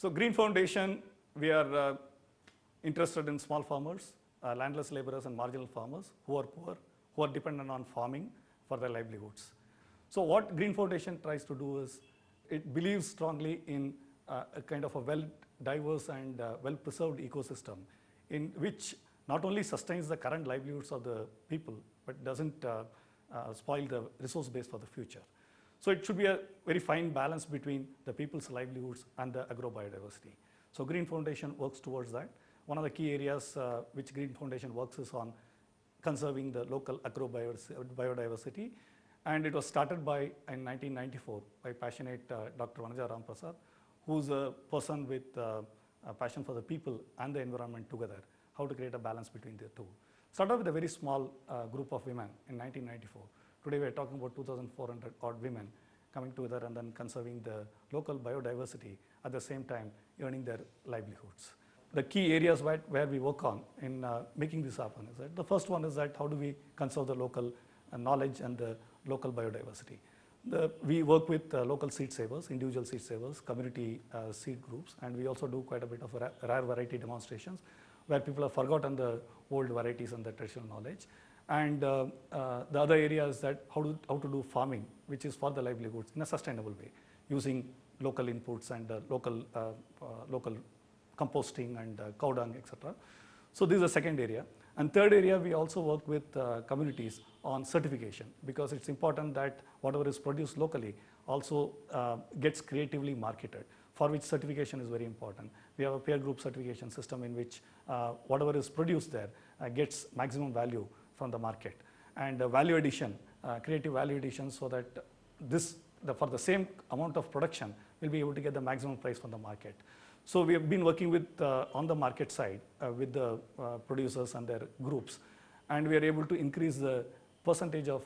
So Green Foundation, we are interested in small farmers, landless laborers and marginal farmers who are poor, who are dependent on farming for their livelihoods. So what Green Foundation tries to do is, it believes strongly in a kind of a well-diverse and well-preserved ecosystem in which not only sustains the current livelihoods of the people, but doesn't spoil the resource base for the future. So it should be a very fine balance between the people's livelihoods and the agro-biodiversity. So Green Foundation works towards that. One of the key areas which Green Foundation works is on conserving the local agro-biodiversity. And it was started in 1994 by passionate Dr. Vanaja Ramprasad, who's a person with a passion for the people and the environment together, how to create a balance between the two. Started with a very small group of women in 1994. Today we are talking about 2,400 odd women coming together and then conserving the local biodiversity, at the same time earning their livelihoods. The key areas where we work on in making this happen is that the first one is that how do we conserve the local knowledge and the local biodiversity. We work with local seed savers, individual seed savers, community seed groups, and we also do quite a bit of rare variety demonstrations where people have forgotten the old varieties and the traditional knowledge. And the other area is that how to do farming, which is for the livelihoods in a sustainable way, using local inputs and local composting and cow dung, etc. So this is the second area. And third area, we also work with communities on certification, because it's important that whatever is produced locally also gets creatively marketed, for which certification is very important. We have a peer group certification system in which whatever is produced there gets maximum value from the market. And value addition, creative value addition, so that for the same amount of production, we'll be able to get the maximum price from the market. So we have been working with on the market side with the producers and their groups, and we are able to increase the percentage of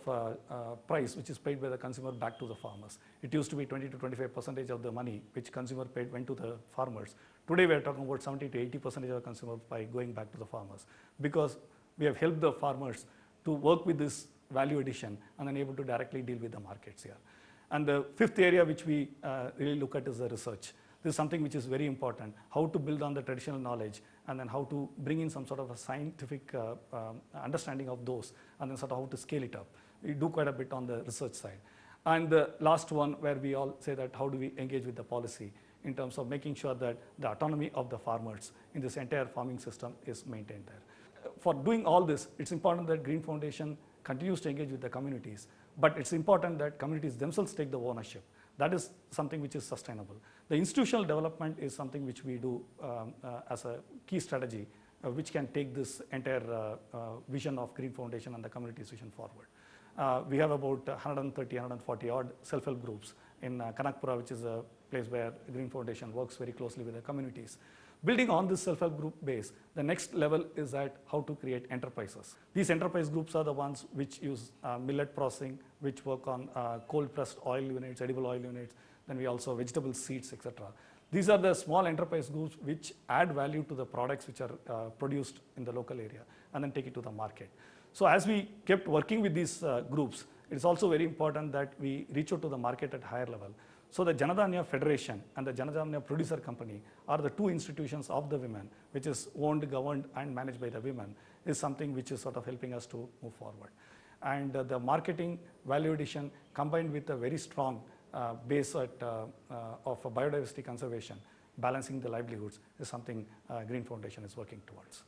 price which is paid by the consumer back to the farmers. It used to be 20 to 25% of the money which consumer paid went to the farmers. Today we are talking about 70 to 80% of the consumer pie going back to the farmers, because we have helped the farmers to work with this value addition and then able to directly deal with the markets here. And the fifth area which we really look at is the research. This is something which is very important, how to build on the traditional knowledge and then how to bring in some sort of a scientific understanding of those, and then sort of how to scale it up. We do quite a bit on the research side. And the last one, where we all say that how do we engage with the policy in terms of making sure that the autonomy of the farmers in this entire farming system is maintained there. For doing all this, it's important that Green Foundation continues to engage with the communities, but it's important that communities themselves take the ownership. That is something which is sustainable. The institutional development is something which we do as a key strategy, which can take this entire vision of Green Foundation and the community's vision forward. We have about 130, 140 odd self-help groups in Kanakpura, which is a place where Green Foundation works very closely with the communities. Building on this self-help group base, the next level is that how to create enterprises. These enterprise groups are the ones which use millet processing, which work on cold-pressed oil units, edible oil units, then we also vegetable seeds, etc. These are the small enterprise groups which add value to the products which are produced in the local area and then take it to the market. So as we kept working with these groups, it is also very important that we reach out to the market at higher level. So the Janadanya Federation and the Janadanya Producer Company are the two institutions of the women, which is owned, governed and managed by the women, is something which is sort of helping us to move forward. And the marketing value addition combined with a very strong base of biodiversity conservation, balancing the livelihoods, is something Green Foundation is working towards.